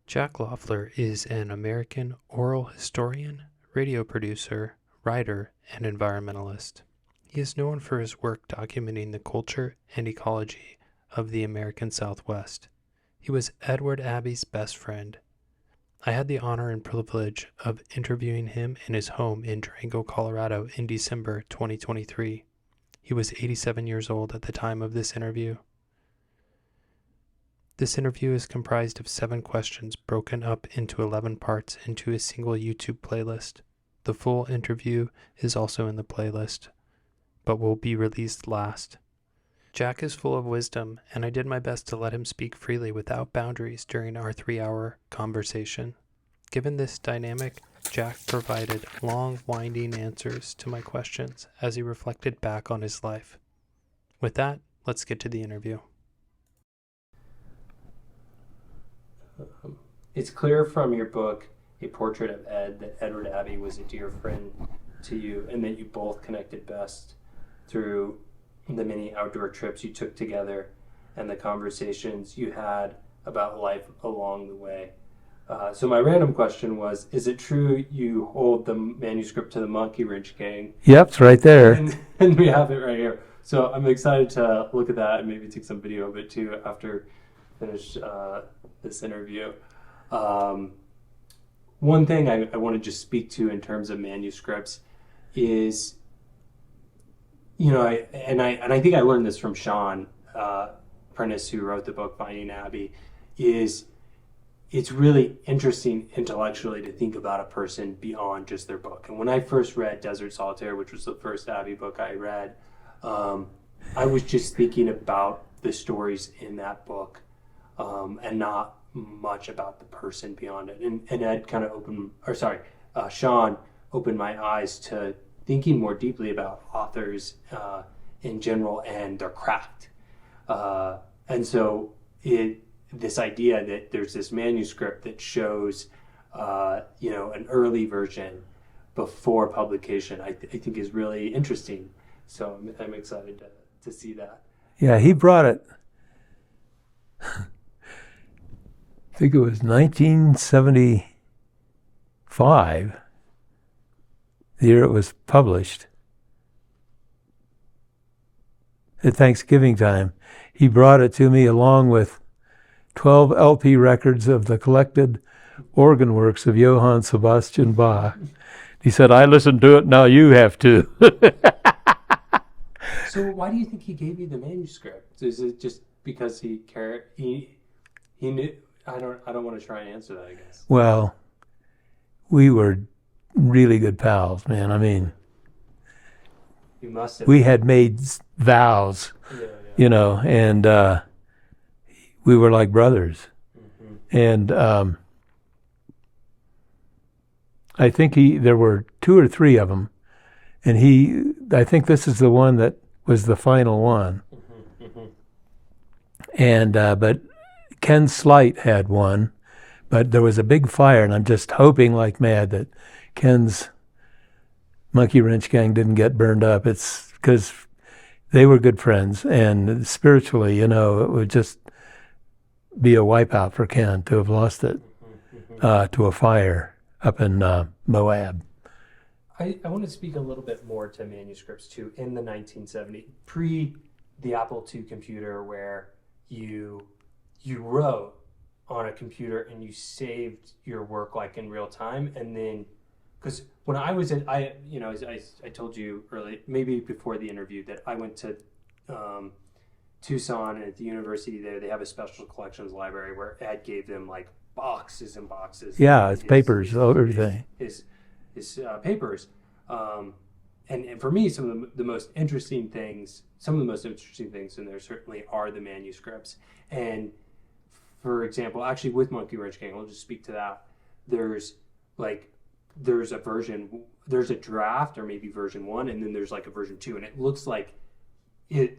Jack Loeffler is an American oral historian, radio producer, writer, and environmentalist. He is known for his work documenting the culture and ecology of the American Southwest. He was Edward Abbey's best friend. I had the honor and privilege of interviewing him in his home in Durango, Colorado in December 2023. He was 87 years old at the time of this interview. This interview is comprised of 7 questions broken up into 11 parts into a single YouTube playlist. The full interview is also in the playlist, but will be released last. Jack is full of wisdom, and I did my best to let him speak freely without boundaries during our 3-hour conversation. Given this dynamic, Jack provided long, winding answers to my questions as he reflected back on his life. With that, let's get to the interview. It's clear from your book, A Portrait of Ed, that Edward Abbey was a dear friend to you and that you both connected best through the many outdoor trips you took together and the conversations you had about life along the way. So my random question was, is it true you hold the manuscript to the Monkey Wrench Gang? Yep, it's right there. And we have it right here. So I'm excited to look at that and maybe take some video of it too after finish this interview. One thing I want to just speak to in terms of manuscripts is, I think I learned this from Sean Prentice, who wrote the book Finding Abbey, is it's really interesting intellectually to think about a person beyond just their book. And when I first read Desert Solitaire, which was the first Abbey book I read, I was just thinking about the stories in that book and not much about the person beyond it. And Ed kind of Sean opened my eyes to thinking more deeply about authors in general and their craft. And so this idea that there's this manuscript that shows, an early version before publication, I think is really interesting. So I'm excited to see that. Yeah, he brought it. I think it was 1975, the year it was published. At Thanksgiving time, he brought it to me along with 12 LP records of the collected organ works of Johann Sebastian Bach. He said, I listened to it, now you have to. So why do you think he gave you the manuscript? Is it just because he cared? He knew. I don't want to try and answer that, I guess. Well, we were really good pals, man. I mean, you must have. We had made vows, and we were like brothers. Mm-hmm. And I think there were 2 or 3 of them, and I think this is the one that was the final one. Mm-hmm. Mm-hmm. And but Ken Slight had one, but there was a big fire, and I'm just hoping like mad that Ken's Monkey Wrench Gang didn't get burned up. It's because they were good friends, and spiritually, it would just be a wipeout for Ken to have lost it to a fire up in Moab. I want to speak a little bit more to manuscripts too. In the 1970s, pre the Apple II computer, where you wrote on a computer and you saved your work like in real time, and then because when I was as I told you early, maybe before the interview, that I went to Tucson, and at the university there they have a special collections library where Ed gave them like boxes and boxes. Yeah, his papers, everything. His papers, and for me, some of the most interesting things in there certainly are the manuscripts. And for example, actually with Monkey Wrench Gang, I'll just speak to that. There's a draft, or maybe version 1, and then there's like a version 2, and it looks like he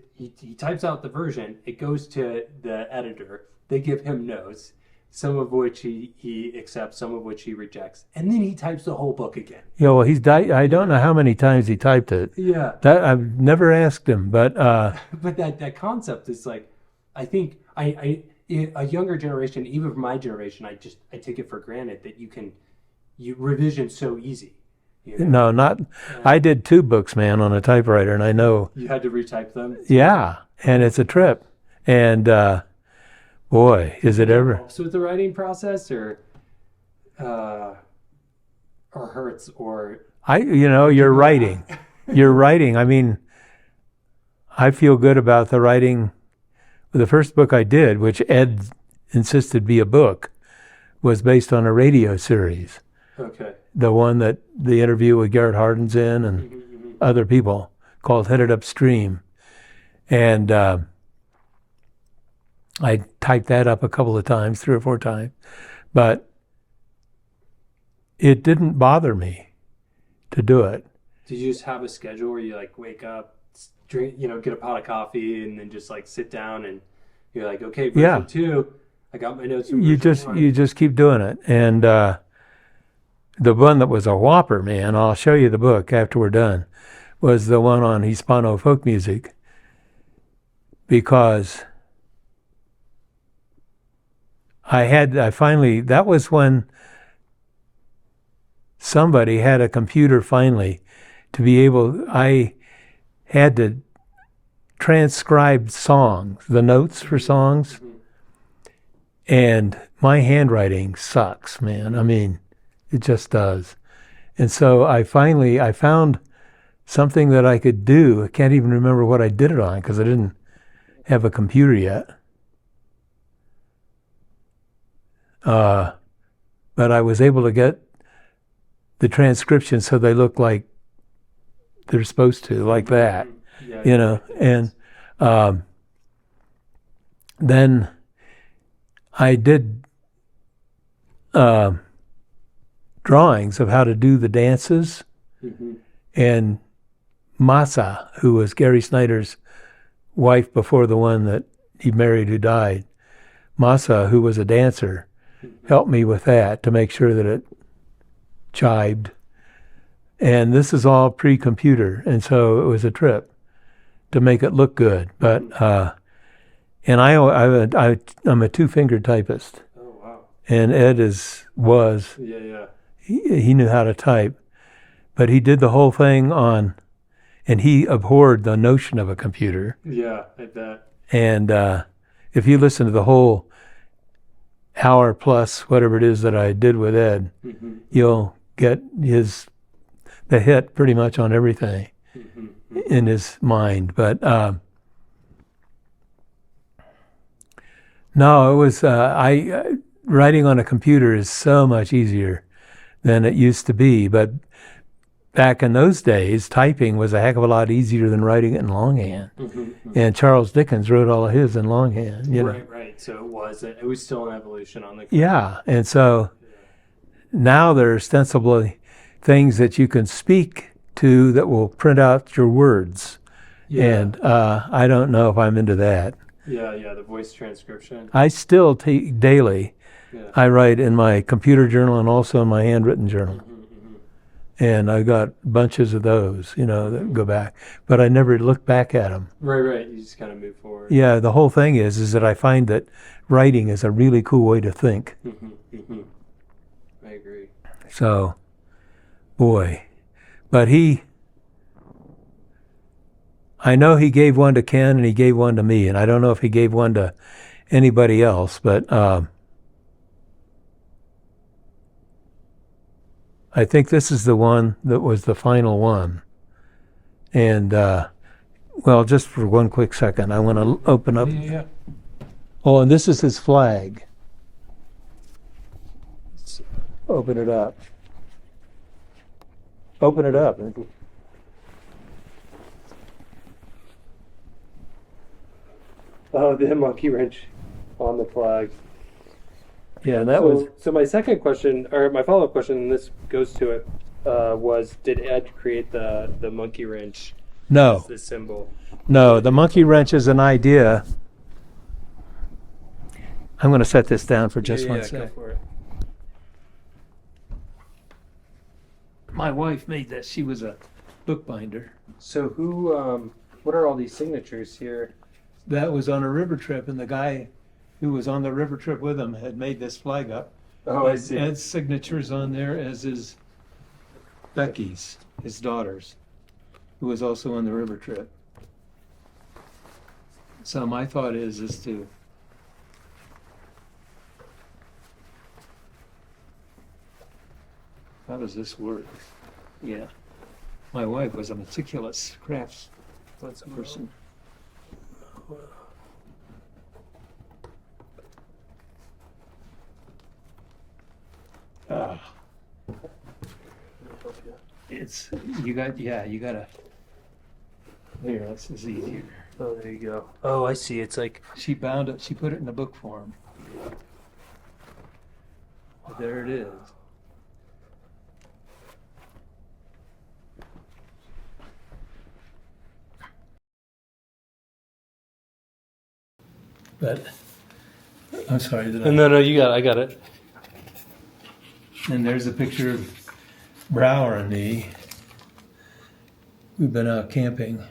types out the version, it goes to the editor, they give him notes, some of which he accepts, some of which he rejects, and then he types the whole book again. Yeah, well, I don't know how many times he typed it. Yeah, that I've never asked him, but but that concept is like, I think a younger generation, even for my generation, I take it for granted that you revision so easy. You know? No, not. I did 2 books, man, on a typewriter, and I know. You had to retype them. Yeah, and it's a trip. And boy, is it ever. Helps with the writing process, or hurts, or You're writing. You're writing. I mean, I feel good about the writing. The first book I did, which Ed insisted be a book, was based on a radio series. Okay. The one that the interview with Garrett Hardin's in and other people, called Headed Upstream. And I typed that up a couple of times, 3 or 4 times. But it didn't bother me to do it. Did you just have a schedule where you like wake up, drink, get a pot of coffee, and then just like sit down and you're like, okay, version 2, I got my notes from version 1. You just keep doing it. And the one that was a whopper, man, I'll show you the book after we're done, was the one on Hispano folk music, because that was when somebody had a computer finally to be able, I had to transcribe songs, the notes for songs, and my handwriting sucks, man. I mean, it just does. And so I found something that I could do. I can't even remember what I did it on because I didn't have a computer yet. But I was able to get the transcription so they look like they're supposed to, like that, And then I did drawings of how to do the dances. And Masa, who was Gary Snyder's wife before the one that he married who died, Masa, who was a dancer, helped me with that to make sure that it jibed. And this is all pre-computer, and so it was a trip to make it look good. But and I'm a 2-fingered typist. Oh wow! And Ed was. Yeah. He knew how to type, but he did the whole thing on, and he abhorred the notion of a computer. Yeah, I bet. And if you listen to the whole hour plus whatever it is that I did with Ed, you'll get the hit pretty much on everything in his mind. But no, it was writing on a computer is so much easier than it used to be. But back in those days, typing was a heck of a lot easier than writing it in longhand. And Charles Dickens wrote all of his in longhand. Right. So it was still an evolution on the computer. Yeah, and so now there are ostensibly things that you can speak to that will print out your words. Yeah. And I don't know if I'm into that. Yeah, the voice transcription. I still take daily. Yeah. I write in my computer journal and also in my handwritten journal. And I got bunches of those, that go back. But I never look back at them. Right. You just kind of move forward. Yeah, the whole thing is that I find that writing is a really cool way to think. I agree. So, boy. But I know he gave one to Ken and he gave one to me. And I don't know if he gave one to anybody else, but I think this is the one that was the final one. And, just for one quick second, I want to open up. Yeah. Oh, and this is his flag. Let's open it up. Open it up. Oh, the monkey wrench on the flag. Yeah, and that was. So my second question, or my follow-up question, and this goes to it, was: did Ed create the monkey wrench? No. As the symbol. No, the monkey wrench is an idea. I'm going to set this down for just one second. Go for it. My wife made this. She was a bookbinder. So what are all these signatures here? That was on a river trip, and the guy who was on the river trip with him, had made this flag up. Oh, I see. Ed's signature's on there, as is Becky's, his daughter's, who was also on the river trip. So my thought is to how does this work? Yeah. My wife was a meticulous crafts person. It's you gotta here, this is easier. Oh, there you go. Oh, I see. It's like She bound it, she put it in a book form. But there it is. But I'm sorry that no, I got it. And there's a picture of Brower and me. We've been out camping.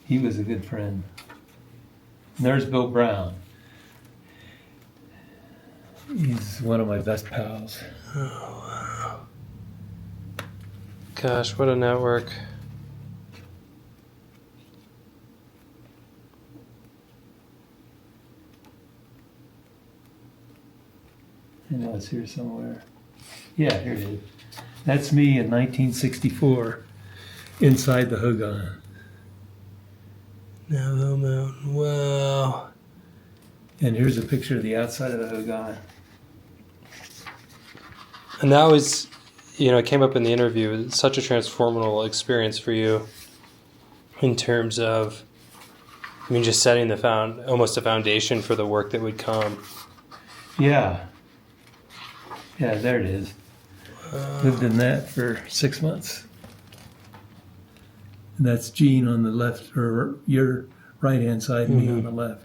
He was a good friend. And there's Bill Brown. He's one of my best pals. Gosh, what a network. I know it's here somewhere. Yeah, here it is. That's me in 1964 inside the Hogan. Navajo Mountain. Wow. And here's a picture of the outside of the Hogan. And that was, it came up in the interview. It was such a transformational experience for you in terms of, just setting almost a foundation for the work that would come. Yeah. Yeah, there it is. Lived in that for 6 months. And that's Gene on the left, or your right-hand side, me on the left.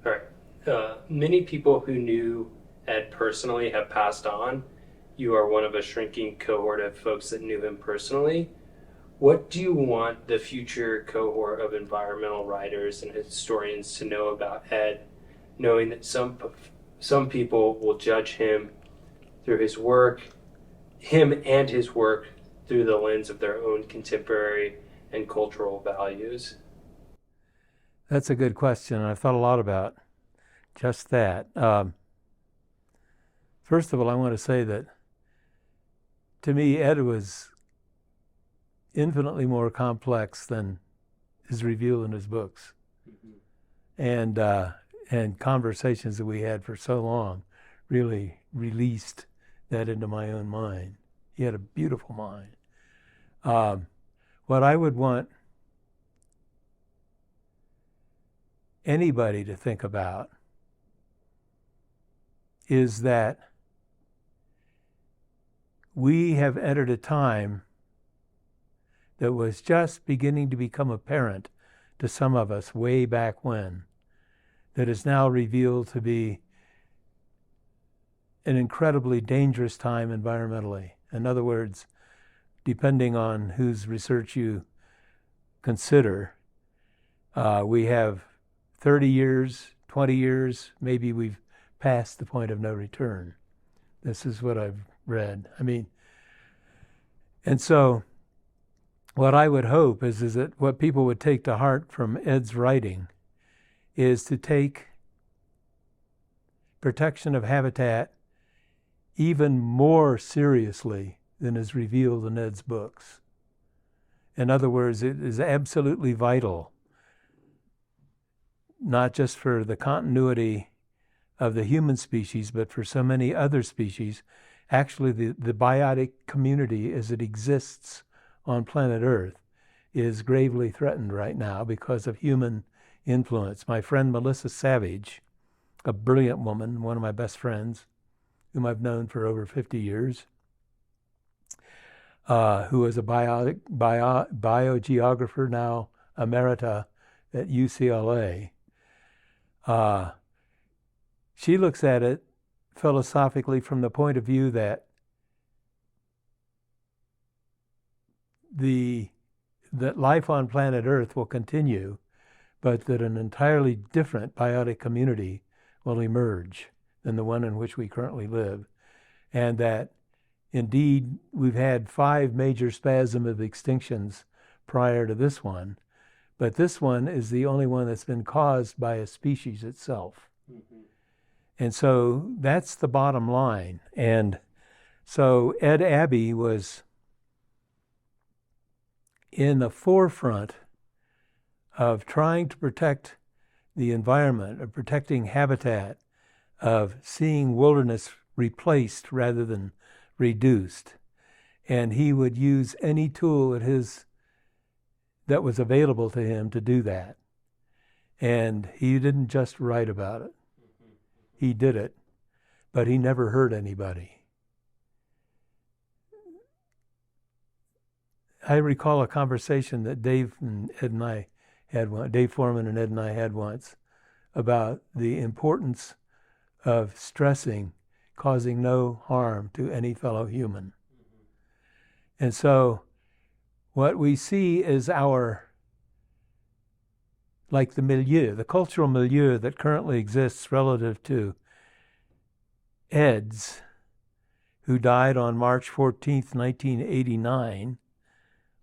All right. Many people who knew Ed personally have passed on. You are one of a shrinking cohort of folks that knew him personally. What do you want the future cohort of environmental writers and historians to know about Ed, knowing that some people will judge him through his work, him and his work through the lens of their own contemporary and cultural values? That's a good question, and I've thought a lot about just that. First of all, I want to say that to me, Ed was infinitely more complex than is revealed in his books. Mm-hmm. And conversations that we had for so long really released that into my own mind. He had a beautiful mind. What I would want anybody to think about is that we have entered a time that was just beginning to become apparent to some of us way back when, that is now revealed to be an incredibly dangerous time environmentally. In other words, depending on whose research you consider, we have 30 years, 20 years, maybe we've passed the point of no return. This is what I've read. And so what I would hope is that what people would take to heart from Ed's writing is to take protection of habitat even more seriously than is revealed in Ed's books. In other words, it is absolutely vital, not just for the continuity of the human species, but for so many other species. Actually, the biotic community as it exists on planet Earth is gravely threatened right now because of human influence. My friend Melissa Savage, a brilliant woman, one of my best friends, whom I've known for over 50 years, who was a biogeographer, now emerita at UCLA. She looks at it philosophically from the point of view that that life on planet Earth will continue, but that an entirely different biotic community will emerge than the one in which we currently live, and that indeed we've had 5 major spasms of extinctions prior to this one, but this one is the only one that's been caused by a species itself. Mm-hmm. And so that's the bottom line. And so Ed Abbey was in the forefront of trying to protect the environment, of protecting habitat, of seeing wilderness replaced rather than reduced. And he would use any tool that was available to him to do that. And he didn't just write about it. He did it, but he never hurt anybody. I recall a conversation that Dave Foreman and Ed and I had once about the importance of stressing causing no harm to any fellow human. Mm-hmm. And so what we see is the milieu, the cultural milieu that currently exists relative to Ed's, who died on March 14th, 1989,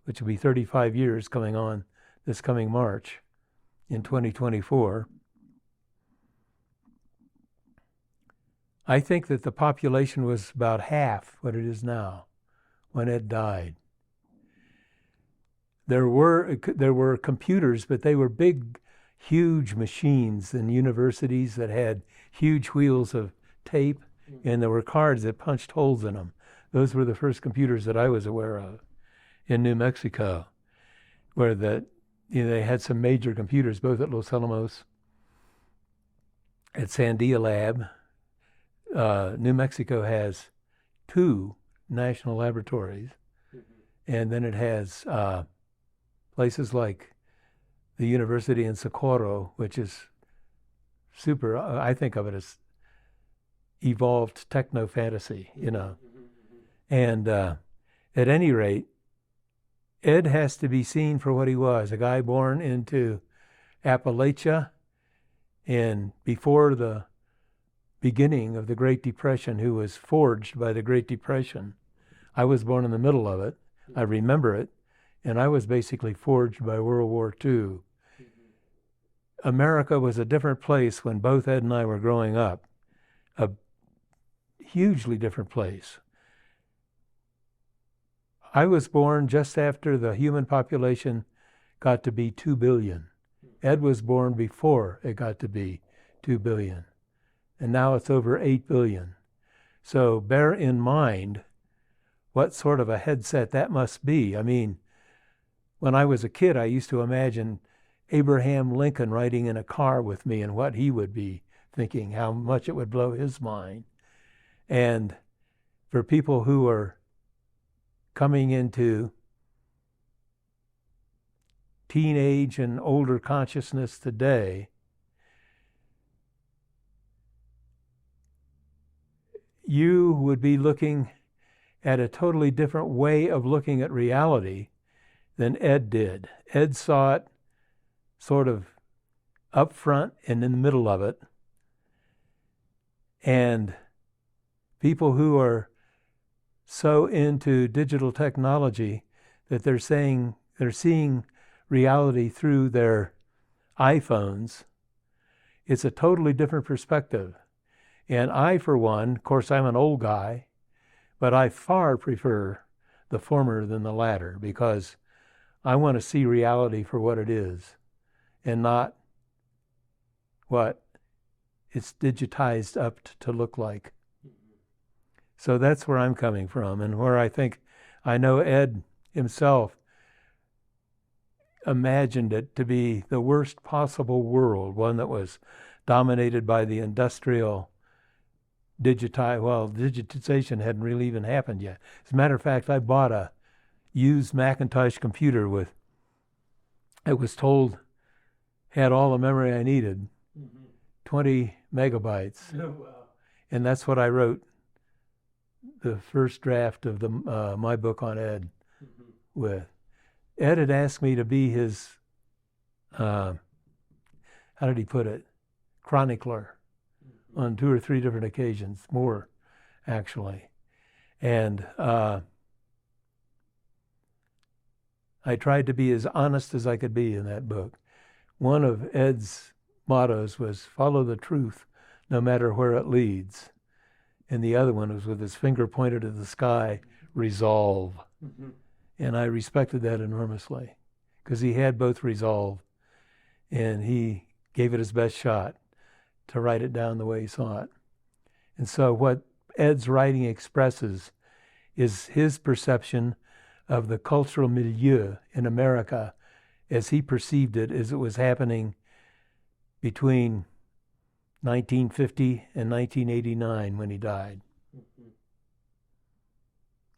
which will be 35 years coming on this coming March in 2024. I think that the population was about half what it is now when Ed died. There were computers, but they were big, huge machines in universities that had huge wheels of tape, and there were cards that punched holes in them. Those were the first computers that I was aware of in New Mexico, where they had some major computers, both at Los Alamos, at Sandia Lab. New Mexico has 2 national laboratories, and then it has places like the university in Socorro, which is super, I think of it as evolved techno-fantasy, And at any rate, Ed has to be seen for what he was, a guy born into Appalachia and before the beginning of the Great Depression, who was forged by the Great Depression. I was born in the middle of it. I remember it. And I was basically forged by World War II. Mm-hmm. America was a different place when both Ed and I were growing up. A hugely different place. I was born just after the human population got to be 2 billion. Ed was born before it got to be 2 billion. And now it's over 8 billion. So bear in mind what sort of a headset that must be. I mean, when I was a kid, I used to imagine Abraham Lincoln riding in a car with me and what he would be thinking, how much it would blow his mind. And for people who are coming into teenage and older consciousness today, you would be looking at a totally different way of looking at reality than Ed did. Ed saw it sort of up front and in the middle of it. And people who are so into digital technology that they're seeing reality through their iPhones, it's a totally different perspective. And I, for one, of course, I'm an old guy, but I far prefer the former than the latter, because I want to see reality for what it is and not what it's digitized up to look like. So that's where I'm coming from, and where I know Ed himself imagined it to be the worst possible world, one that was dominated by the industrial digitization hadn't really even happened yet. As a matter of fact, I bought a used Macintosh computer with, I was told, had all the memory I needed, 20 megabytes. Oh, wow. And that's what I wrote the first draft of my book on Ed with. Ed had asked me to be his, how did he put it, chronicler on 2 or 3 different occasions, more actually. And I tried to be as honest as I could be in that book. One of Ed's mottos was follow the truth no matter where it leads. And the other one was with his finger pointed at the sky, resolve. And I respected that enormously because he had both resolve and he gave it his best shot to write it down the way he saw it. And so what Ed's writing expresses is his perception of the cultural milieu in America as he perceived it as it was happening between 1950 and 1989 when he died.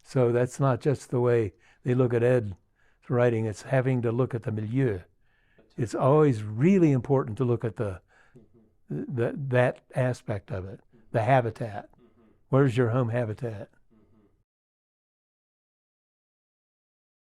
So that's not just the way they look at Ed's writing, it's having to look at the milieu. It's always really important to look at that aspect of it, the habitat. Where's your home habitat?